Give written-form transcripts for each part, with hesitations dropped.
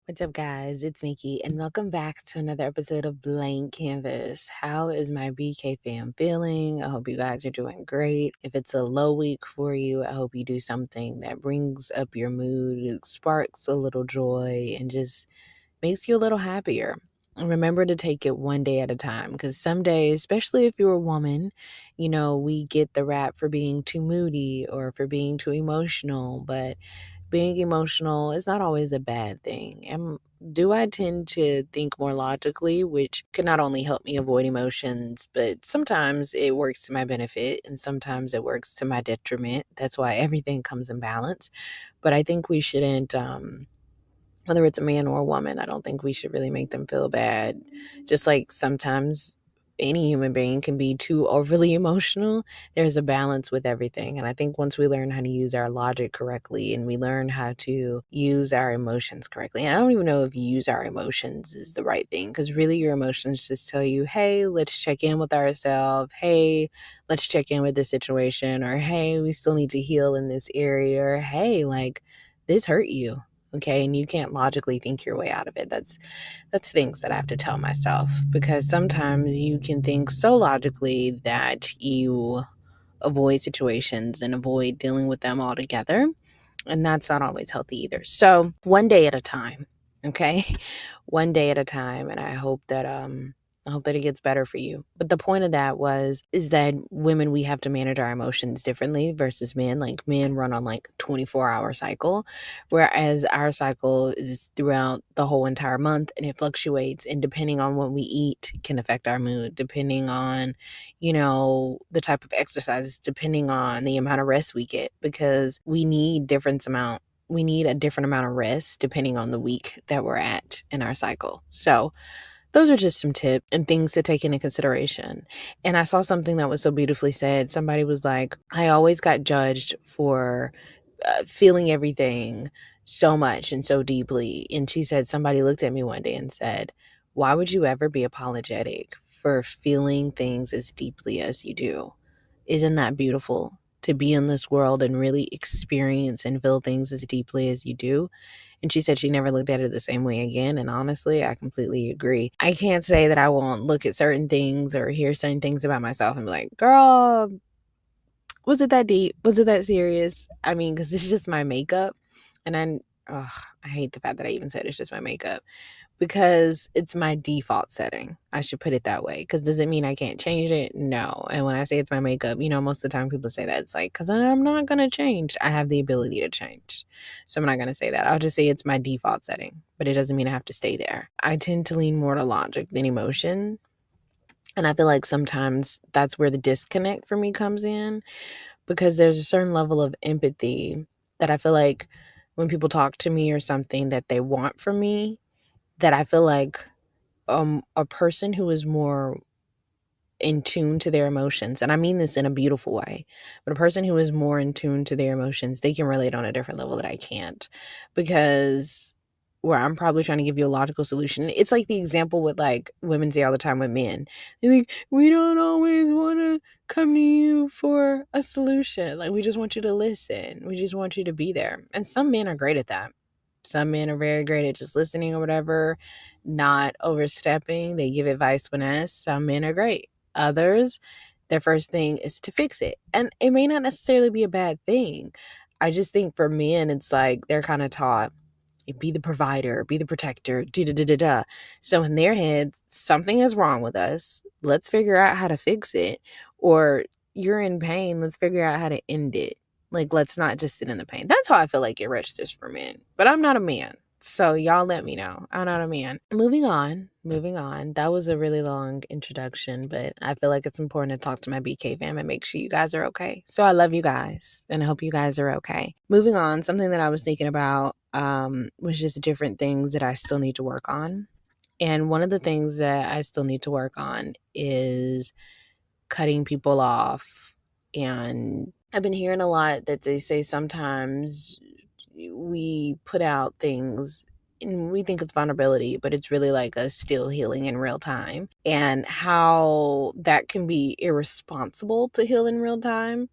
What's up, guys? It's Mickey, and welcome back to another episode of Blank Canvas. How is my BK fam feeling? I hope you guys are doing great. If it's a low week for you, I hope you do something that brings up your mood, sparks a little joy, and just makes you a little happier. And remember to take it one day at a time because some days, especially if you're a woman, we get the rap for being too moody or for being too emotional, but being emotional is not always a bad thing. And do I tend to think more logically, which can not only help me avoid emotions, but sometimes it works to my benefit and sometimes it works to my detriment. That's why everything comes in balance. But I think we shouldn't whether it's a man or a woman, I don't think we should really make them feel bad. Just like sometimes any human being can be too overly emotional, there's a balance with everything. And I think once we learn how to use our logic correctly and we learn how to use our emotions correctly, and I don't even know if use our emotions is the right thing, because really your emotions just tell you, hey, let's check in with ourselves. Hey, let's check in with this situation. Or hey, we still need to heal in this area. Or hey, like this hurt you, okay, and you can't logically think your way out of it. That's things that I have to tell myself, because sometimes you can think so logically that you avoid situations and avoid dealing with them altogether, and that's not always healthy either. So one day at a time, okay? One day at a time, and I hope that it gets better for you. But the point of that is that women, we have to manage our emotions differently versus men. Like men run on like 24-hour cycle, whereas our cycle is throughout the whole entire month and it fluctuates, and depending on what we eat can affect our mood, depending on the type of exercises, depending on the amount of rest we get, because we need a different amount of rest depending on the week that we're at in our cycle. So those are just some tips and things to take into consideration. And I saw something that was so beautifully said. Somebody was like, I always got judged for feeling everything so much and so deeply. And she said, somebody looked at me one day and said, why would you ever be apologetic for feeling things as deeply as you do? Isn't that beautiful to be in this world and really experience and feel things as deeply as you do? And she said she never looked at it the same way again. And honestly, I completely agree. I can't say that I won't look at certain things or hear certain things about myself and be like, girl, was it that deep? Was it that serious? I mean, because it's just my makeup. And I hate the fact that I even said it's just my makeup, because it's my default setting. I should put it that way. Because does it mean I can't change it? No. And when I say it's my makeup, most of the time people say that. It's like, because I'm not going to change. I have the ability to change. So I'm not going to say that. I'll just say it's my default setting, but it doesn't mean I have to stay there. I tend to lean more to logic than emotion. And I feel like sometimes that's where the disconnect for me comes in, because there's a certain level of empathy that I feel like when people talk to me or something that they want from me, that I feel like a person who is more in tune to their emotions, and I mean this in a beautiful way, but a person who is more in tune to their emotions, they can relate on a different level that I can't, because where I'm probably trying to give you a logical solution, it's like the example with like women say all the time with men. They're like, we don't always want to come to you for a solution. Like, we just want you to listen. We just want you to be there. And some men are great at that. Some men are very great at just listening or whatever, not overstepping. They give advice when asked. Some men are great. Others, their first thing is to fix it. And it may not necessarily be a bad thing. I just think for men, it's like they're kind of taught, be the provider, be the protector, da da da da da. So in their heads, something is wrong with us. Let's figure out how to fix it. Or you're in pain. Let's figure out how to end it. Like, let's not just sit in the pain. That's how I feel like it registers for men. But I'm not a man. So y'all let me know. I'm not a man. Moving on. That was a really long introduction, but I feel like it's important to talk to my BK fam and make sure you guys are okay. So I love you guys and I hope you guys are okay. Moving on, something that I was thinking about was just different things that I still need to work on. And one of the things that I still need to work on is cutting people off. And I've been hearing a lot that they say sometimes we put out things and we think it's vulnerability, but it's really like us still healing in real time, and how that can be irresponsible to heal in real time.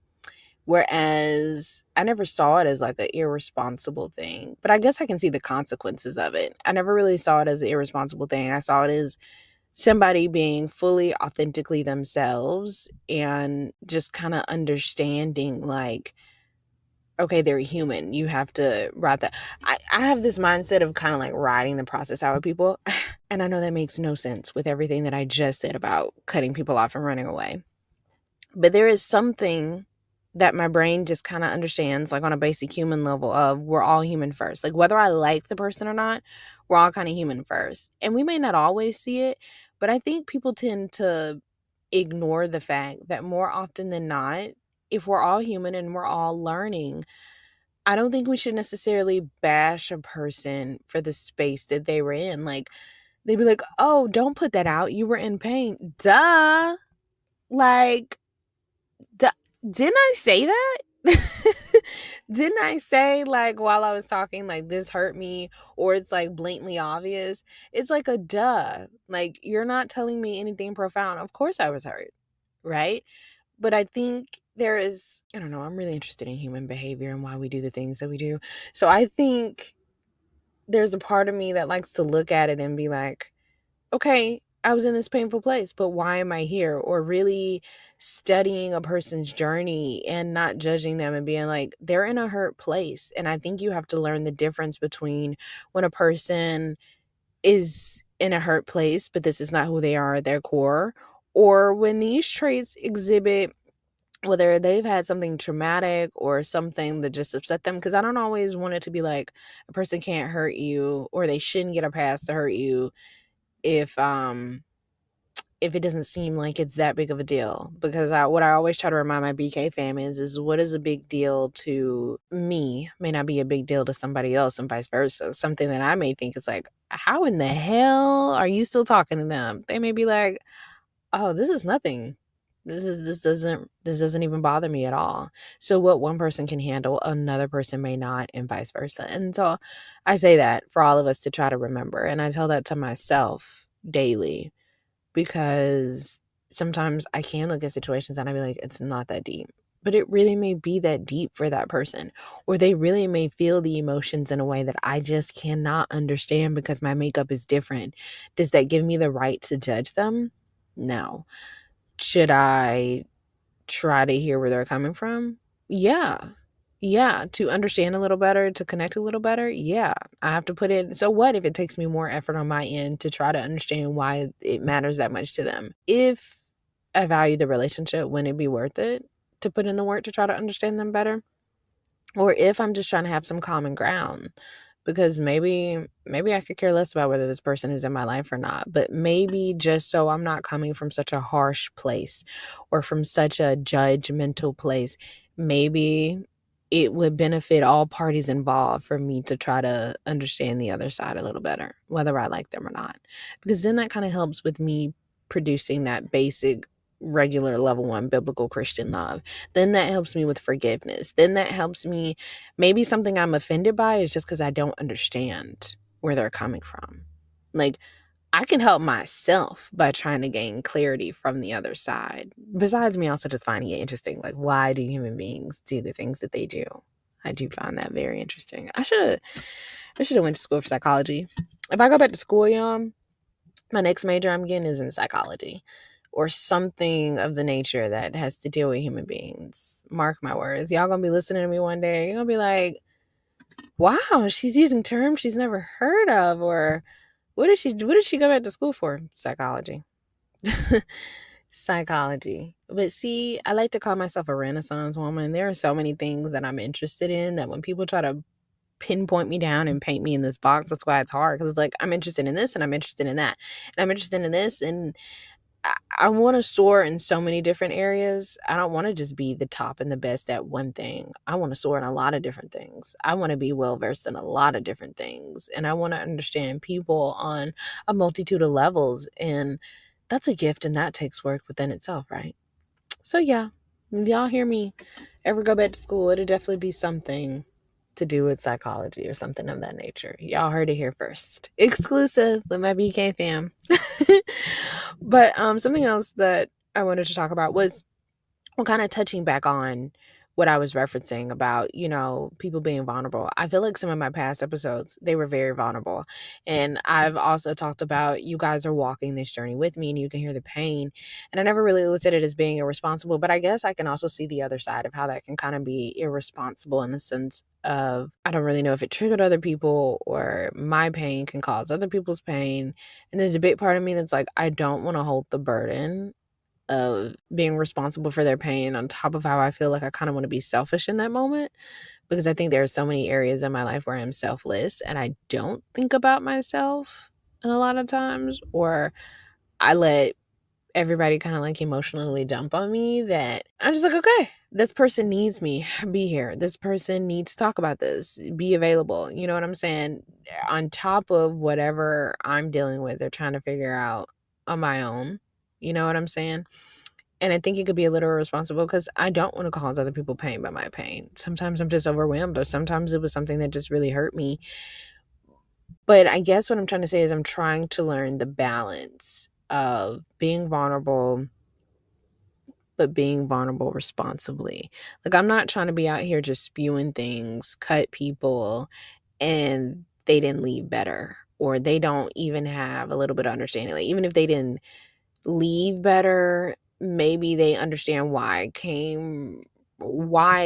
Whereas I never saw it as like an irresponsible thing, but I guess I can see the consequences of it. I never really saw it as an irresponsible thing. I saw it as somebody being fully authentically themselves and just kind of understanding, like, okay, they're human. You have to ride that. I have this mindset of kind of like riding the process out with people. And I know that makes no sense with everything that I just said about cutting people off and running away. But there is something that my brain just kind of understands, like on a basic human level, of we're all human first. Like whether I like the person or not, we're all kind of human first. And we may not always see it, but I think people tend to ignore the fact that more often than not, if we're all human and we're all learning, I don't think we should necessarily bash a person for the space that they were in. Like, they'd be like, oh, don't put that out. You were in pain. Duh. Like, duh. Didn't I say that? Didn't I say, like, while I was talking, like, this hurt me, or it's like blatantly obvious? It's like a duh. Like, you're not telling me anything profound. Of course I was hurt, right? But I think there is, I don't know, I'm really interested in human behavior and why we do the things that we do. So I think there's a part of me that likes to look at it and be like, okay, I was in this painful place, but why am I here? Or really studying a person's journey and not judging them and being like, they're in a hurt place. And I think you have to learn the difference between when a person is in a hurt place, but this is not who they are at their core, or when these traits exhibit whether they've had something traumatic or something that just upset them. Because I don't always want it to be like a person can't hurt you or they shouldn't get a pass to hurt you if if it doesn't seem like it's that big of a deal. Because what I always try to remind my BK fam is what is a big deal to me may not be a big deal to somebody else, and vice versa. Something that I may think is like, how in the hell are you still talking to them? They may be like, oh, this is nothing. This doesn't even bother me at all. So what one person can handle, another person may not, and vice versa. And so I say that for all of us to try to remember. And I tell that to myself daily, because sometimes I can look at situations and I be like, it's not that deep. But it really may be that deep for that person. Or they really may feel the emotions in a way that I just cannot understand because my makeup is different. Does that give me the right to judge them? No. Should I try to hear where they're coming from? Yeah. Yeah. To understand a little better, to connect a little better. Yeah. I have to put in. So what if it takes me more effort on my end to try to understand why it matters that much to them? If I value the relationship, wouldn't it be worth it to put in the work to try to understand them better? Or if I'm just trying to have some common ground, because maybe I could care less about whether this person is in my life or not, but maybe just so I'm not coming from such a harsh place or from such a judgmental place, maybe it would benefit all parties involved for me to try to understand the other side a little better, whether I like them or not. Because then that kind of helps with me producing that basic regular level 1 biblical Christian love. Then that helps me with forgiveness. Then that helps me, maybe something I'm offended by is just because I don't understand where they're coming from. Like, I can help myself by trying to gain clarity from the other side. Besides me also just finding it interesting, like, why do human beings do the things that they do? I do find that very interesting. I should have went to school for psychology. If I go back to school, y'all, my next major I'm getting is in psychology or something of the nature that has to deal with human beings. Mark my words. Y'all gonna be listening to me one day. You're gonna be like, wow, she's using terms she's never heard of. Or what did she go back to school for? Psychology. Psychology. But see, I like to call myself a Renaissance woman. There are so many things that I'm interested in that when people try to pinpoint me down and paint me in this box, that's why it's hard. Because it's like, I'm interested in this and I'm interested in that. And I'm interested in this. And I want to soar in so many different areas. I don't want to just be the top and the best at one thing. I want to soar in a lot of different things. I want to be well versed in a lot of different things. And I want to understand people on a multitude of levels. And that's a gift and that takes work within itself, right? So, yeah, if y'all hear me ever go back to school, it'll definitely be something to do with psychology or something of that nature. Y'all heard it here first. Exclusive with my BK fam. But something else that I wanted to talk about was, well, kind of touching back on what I was referencing about, people being vulnerable. I feel like some of my past episodes, they were very vulnerable. And I've also talked about you guys are walking this journey with me and you can hear the pain. And I never really looked at it as being irresponsible, but I guess I can also see the other side of how that can kind of be irresponsible in the sense of I don't really know if it triggered other people or my pain can cause other people's pain. And there's a big part of me that's like, I don't want to hold the burden of being responsible for their pain on top of how I feel like I kind of want to be selfish in that moment because I think there are so many areas in my life where I'm selfless and I don't think about myself and a lot of times, or I let everybody kind of like emotionally dump on me that I'm just like, okay, this person needs me, be here. This person needs to talk about this, be available. You know what I'm saying? On top of whatever I'm dealing with or trying to figure out on my own. You know what I'm saying? And I think it could be a little irresponsible because I don't want to cause other people pain by my pain. Sometimes I'm just overwhelmed, or sometimes it was something that just really hurt me. But I guess what I'm trying to say is I'm trying to learn the balance of being vulnerable, but being vulnerable responsibly. Like, I'm not trying to be out here just spewing things, cut people, and they didn't leave better, or they don't even have a little bit of understanding. Like, even if they didn't leave better, maybe they understand why I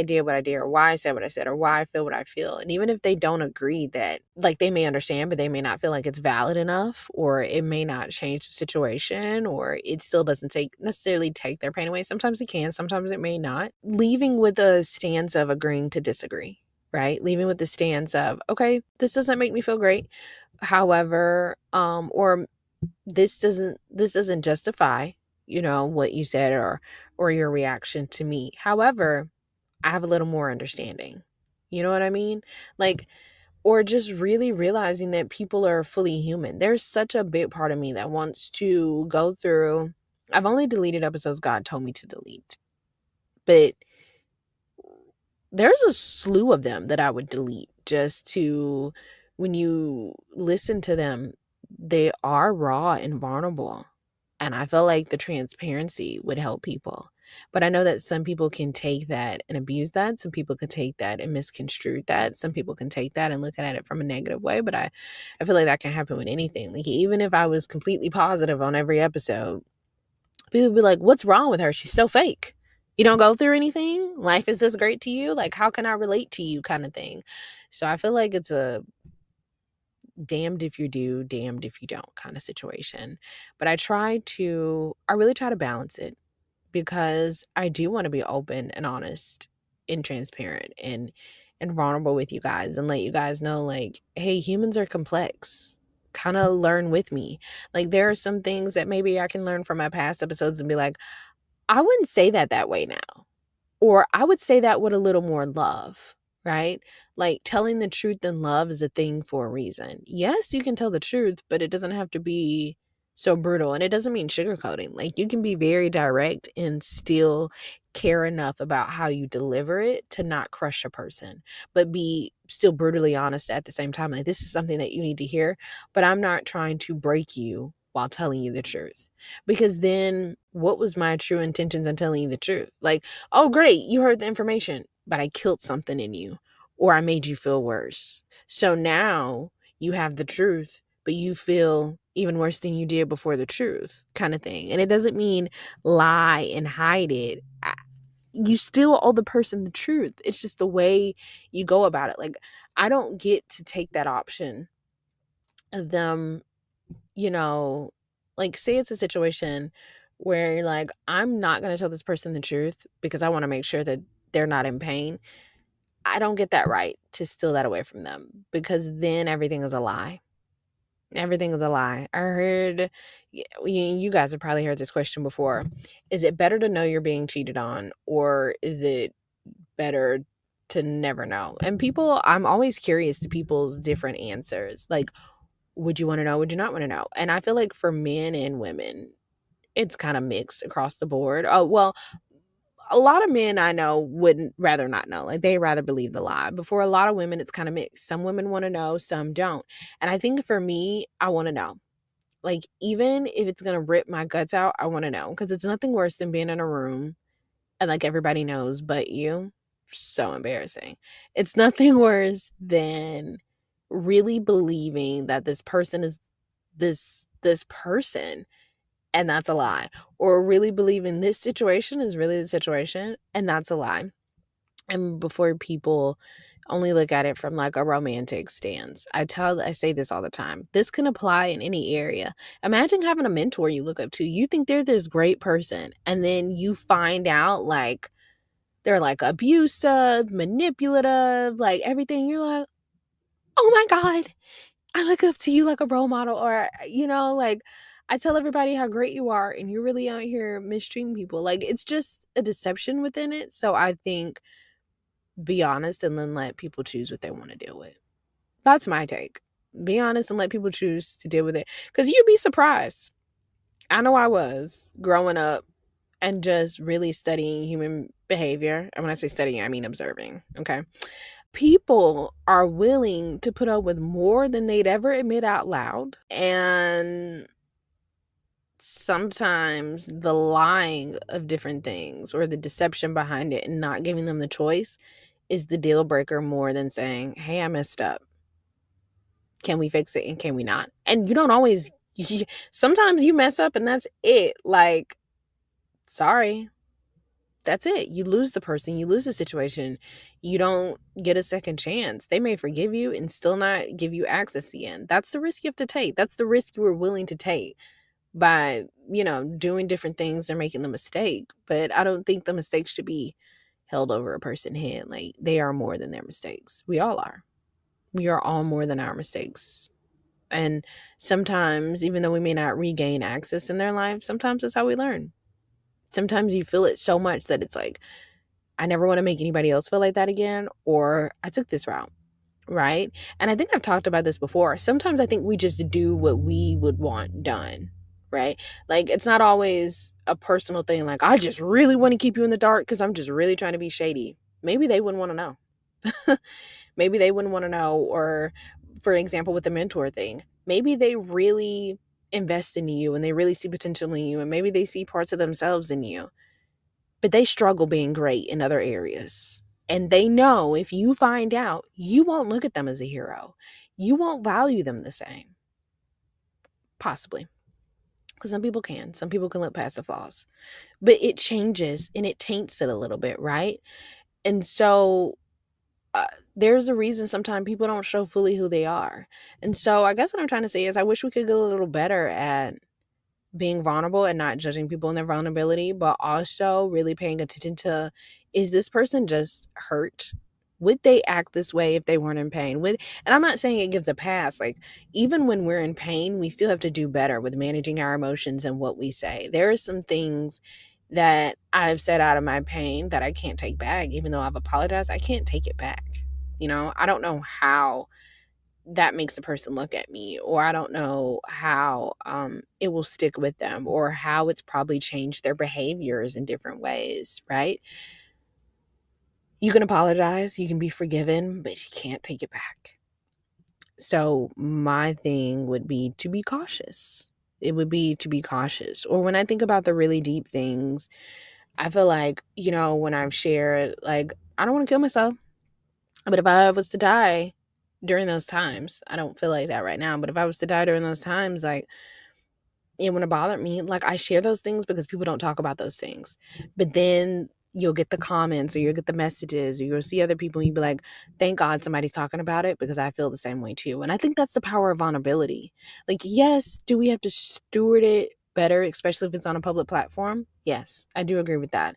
did what I did, or why I said what I said, or why I feel what I feel. And even if they don't agree that, like, they may understand, but they may not feel like it's valid enough, or it may not change the situation, or it still doesn't necessarily take their pain away. Sometimes it can, sometimes it may not. Leaving with a stance of agreeing to disagree, right? Leaving with the stance of, okay, this doesn't make me feel great. However, or this doesn't justify, what you said or your reaction to me. However, I have a little more understanding. You know what I mean? Like, or just really realizing that people are fully human. There's such a big part of me that wants to go through. I've only deleted episodes God told me to delete, but there's a slew of them that I would delete just to, when you listen to them, they are raw and vulnerable. And I feel like the transparency would help people. But I know that some people can take that and abuse that. Some people could take that and misconstrue that. Some people can take that and look at it from a negative way. But I feel like that can happen with anything. Like, even if I was completely positive on every episode, people would be like, what's wrong with her? She's so fake. You don't go through anything? Life is this great to you? Like, how can I relate to you kind of thing? So I feel like it's a damned if you do, damned if you don't kind of situation. But I really try to balance it because I do want to be open and honest and transparent and vulnerable with you guys and let you guys know, like, hey, humans are complex. Kind of learn with me. Like, there are some things that maybe I can learn from my past episodes and be like, I wouldn't say that way now. Or I would say that with a little more love, right? Like, telling the truth and love is a thing for a reason. Yes, you can tell the truth, but it doesn't have to be so brutal. And it doesn't mean sugarcoating. Like, you can be very direct and still care enough about how you deliver it to not crush a person, but be still brutally honest at the same time. Like, this is something that you need to hear, but I'm not trying to break you while telling you the truth. Because then what was my true intentions in telling you the truth? Like, oh, great, you heard the information, but I killed something in you or I made you feel worse. So now you have the truth, but you feel even worse than you did before the truth, kind of thing. And it doesn't mean lie and hide it. You still owe the person the truth. It's just the way you go about it. Like, I don't get to take that option of them, you know, like, say it's a situation where you're like, I'm not going to tell this person the truth because I want to make sure that they're not in pain. I don't get that right to steal that away from them because then everything is a lie. Everything is a lie. I heard, you guys have probably heard this question before. Is it better to know you're being cheated on, or is it better to never know? And people, I'm always curious to people's different answers. Like, would you want to know? Would you not want to know? And I feel like for men and women, it's kind of mixed across the board. Oh, well, a lot of men I know wouldn't rather not know. Like, they rather believe the lie. But for a lot of women, it's kind of mixed. Some women want to know, some don't. And I think for me, I want to know. Like, even if it's going to rip my guts out, I want to know. Because it's nothing worse than being in a room and, like, everybody knows but you. so embarrassing. It's nothing worse than really believing that this person is this person, and that's a lie. Or really believing this situation is really the situation, and that's a lie. And before people only look at it from like a romantic stance. I say this all the time. This can apply in any area. Imagine having a mentor you look up to. You think they're this great person, and then you find out like they're like abusive, manipulative, like everything. You're like, "Oh my god, I look up to you like a role model," or like I tell everybody how great you are, and you're really out here mistreating people. Like it's just a deception within it. So I think be honest and then let people choose what they want to deal with. That's my take. Be honest and let people choose to deal with it. Because you'd be surprised. I know I was growing up and just really studying human behavior. And when I say studying, I mean observing. Okay. People are willing to put up with more than they'd ever admit out loud. And sometimes the lying of different things or the deception behind it and not giving them the choice is the deal breaker more than saying, "Hey, I messed up. Can we fix it and can we not?" And you don't always, sometimes you mess up and that's it. Like, sorry, that's it. You lose the person, you lose the situation. You don't get a second chance. They may forgive you and still not give you access again. That's the risk you have to take. That's the risk you were willing to take by, doing different things or making the mistake. But I don't think the mistake should be held over a person's head. Like, they are more than their mistakes. We all are. We are all more than our mistakes. And sometimes, even though we may not regain access in their life, sometimes that's how we learn. Sometimes you feel it so much that it's like, I never want to make anybody else feel like that again, or I took this route, right? And I think I've talked about this before. Sometimes I think we just do what we would want done, right? Like, it's not always a personal thing. Like, I just really want to keep you in the dark because I'm just really trying to be shady. Maybe they wouldn't want to know. Maybe they wouldn't want to know. Or, for example, with the mentor thing, maybe they really invest in you and they really see potential in you, and maybe they see parts of themselves in you, but they struggle being great in other areas. And they know if you find out, you won't look at them as a hero. You won't value them the same. Possibly. Because some people can. Some people can look past the flaws. But it changes and it taints it a little bit, right? And so there's a reason sometimes people don't show fully who they are. And so I guess what I'm trying to say is I wish we could get a little better at being vulnerable and not judging people in their vulnerability, but also really paying attention to, is this person just hurt? Would they act this way if they weren't in pain? And I'm not saying it gives a pass. Like, even when we're in pain, we still have to do better with managing our emotions and what we say. There are some things that I've said out of my pain that I can't take back. Even though I've apologized, I can't take it back. I don't know how that makes the person look at me, or I don't know how it will stick with them, or how it's probably changed their behaviors in different ways, right? You can apologize, you can be forgiven, but you can't take it back. So my thing would be to be cautious. It would be to be cautious. Or when I think about the really deep things, I feel like, when I've shared, like, I don't want to kill myself, but if I was to die during those times, I don't feel like that right now, but if I was to die during those times, like, it wouldn't bother me. Like, I share those things because people don't talk about those things. But then you'll get the comments or you'll get the messages or you'll see other people and you'll be like, thank God somebody's talking about it because I feel the same way too. And I think that's the power of vulnerability. Like, yes, do we have to steward it better, especially if it's on a public platform? Yes, I do agree with that.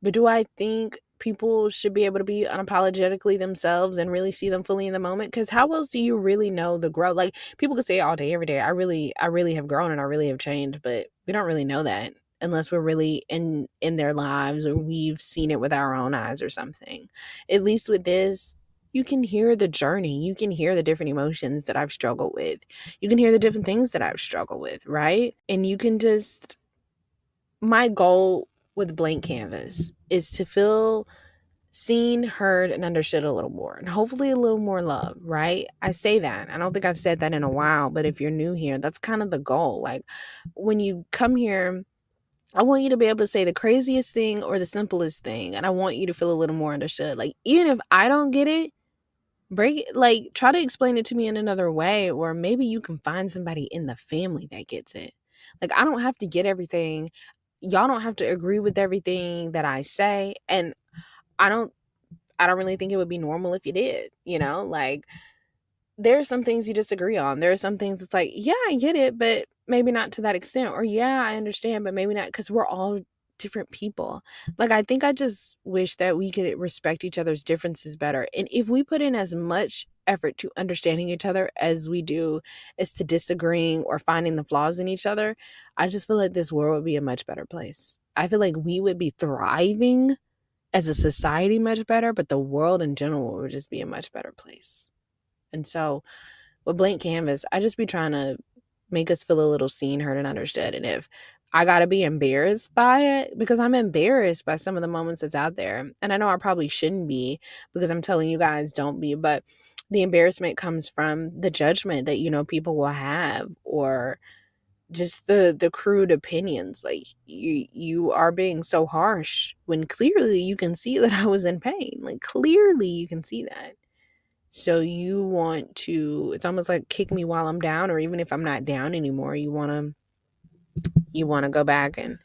But do I think people should be able to be unapologetically themselves and really see them fully in the moment? Because how else do you really know the growth? Like, people could say all day, every day, I really have grown and I really have changed, but we don't really know that unless we're really in their lives or we've seen it with our own eyes or something. At least with this, you can hear the journey. You can hear the different emotions that I've struggled with. You can hear the different things that I've struggled with, right? And you can just, my goal with Blank Canvas is to feel seen, heard, and understood a little more, and hopefully a little more love, right? I say that. I don't think I've said that in a while, but if you're new here, that's kind of the goal. Like, when you come here, I want you to be able to say the craziest thing or the simplest thing, and I want you to feel a little more understood. Like, even if I don't get it, try to explain it to me in another way, or maybe you can find somebody in the family that gets it. Like, I don't have to get everything. Y'all don't have to agree with everything that I say, and I don't I don't really think it would be normal if you did, Like, there are some things you disagree on. There are some things it's like, yeah, I get it, but maybe not to that extent. Or yeah, I understand, but maybe not, because we're all different people. Like, I think I just wish that we could respect each other's differences better. And if we put in as much effort to understanding each other as we do as to disagreeing or finding the flaws in each other, I just feel like this world would be a much better place. I feel like we would be thriving as a society much better, but the world in general would just be a much better place. And so with Blank Canvas, I just be trying to make us feel a little seen, heard, and understood. And if I got to be embarrassed by it, because I'm embarrassed by some of the moments that's out there. And I know I probably shouldn't be, because I'm telling you guys don't be, but the embarrassment comes from the judgment that, people will have, or just the crude opinions. Like, you are being so harsh when clearly you can see that I was in pain. Like, clearly you can see that. So you want to, it's almost like kick me while I'm down, or even if I'm not down anymore, you want to go back and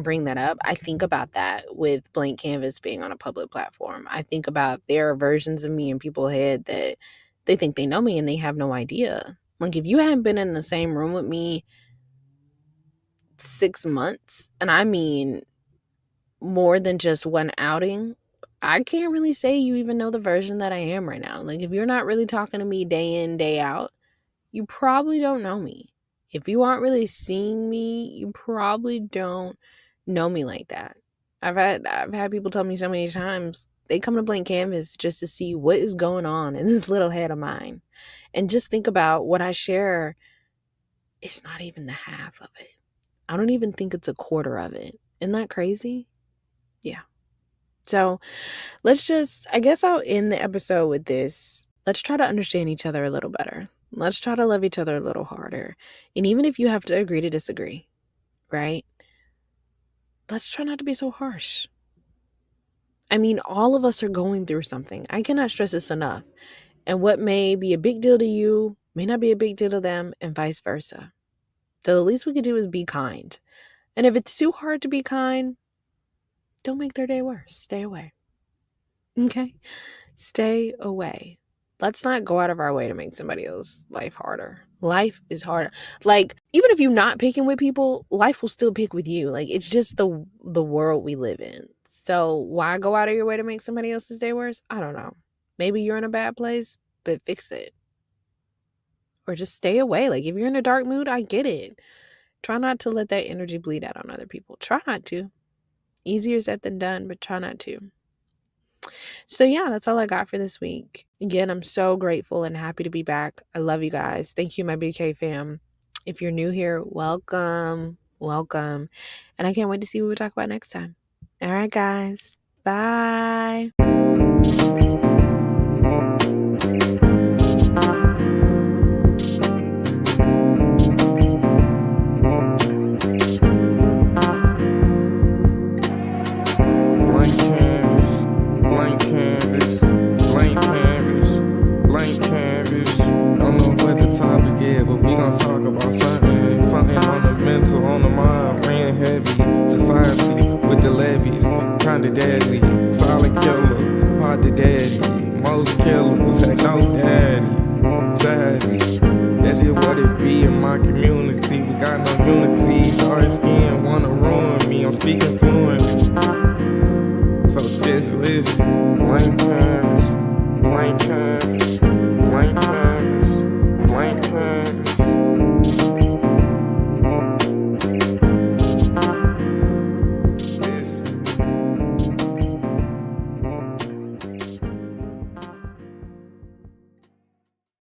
bring that up. I think about that with Blank Canvas being on a public platform. I think about there are versions of me in people's head that they think they know me and they have no idea. Like, if you haven't been in the same room with me 6 months, and I mean more than just one outing, I can't really say you even know the version that I am right now. Like, if you're not really talking to me day in, day out, you probably don't know me. If you aren't really seeing me, you probably don't know me like that. I've had people tell me so many times they come to Blank Canvas just to see what is going on in this little head of mine. And just think about what I share. It's not even the half of it. I don't even think it's a quarter of it. Isn't that crazy? Yeah. So I guess I'll end the episode with this. Let's try to understand each other a little better. Let's try to love each other a little harder. And even if you have to agree to disagree, right? Let's try not to be so harsh. I mean, all of us are going through something. I cannot stress this enough. And what may be a big deal to you may not be a big deal to them, and vice versa. So the least we could do is be kind. And if it's too hard to be kind, don't make their day worse. Stay away. Okay? Stay away. Let's not go out of our way to make somebody else's life harder. Life is harder. Like, even if you're not picking with people, life will still pick with you. Like, it's just the world we live in. So why go out of your way to make somebody else's day worse? I don't know. Maybe you're in a bad place, but fix it. Or just stay away. Like, if you're in a dark mood, I get it. Try not to let that energy bleed out on other people. Try not to. Easier said than done, but try not to. So yeah, that's all I got for this week. Again, I'm so grateful and happy to be back. I love you guys. Thank you, my BK fam. If you're new here, welcome. Welcome. And I can't wait to see what we talk about next time. All right, guys. Bye. Blank canvas, blank canvas, blank canvas, blank canvas. Don't know what the topic is, but we gon' talk about something on the mental, on the mind, weighing heavy. Society with the levies, kinda deadly. Silent killer, hard to daddy. Most killers had no daddy. Sadly, that's just what it be in my community. We got no unity. Dark skin wanna ruin me. I'm speaking fluently. So just listen, blank canvas, blank canvas.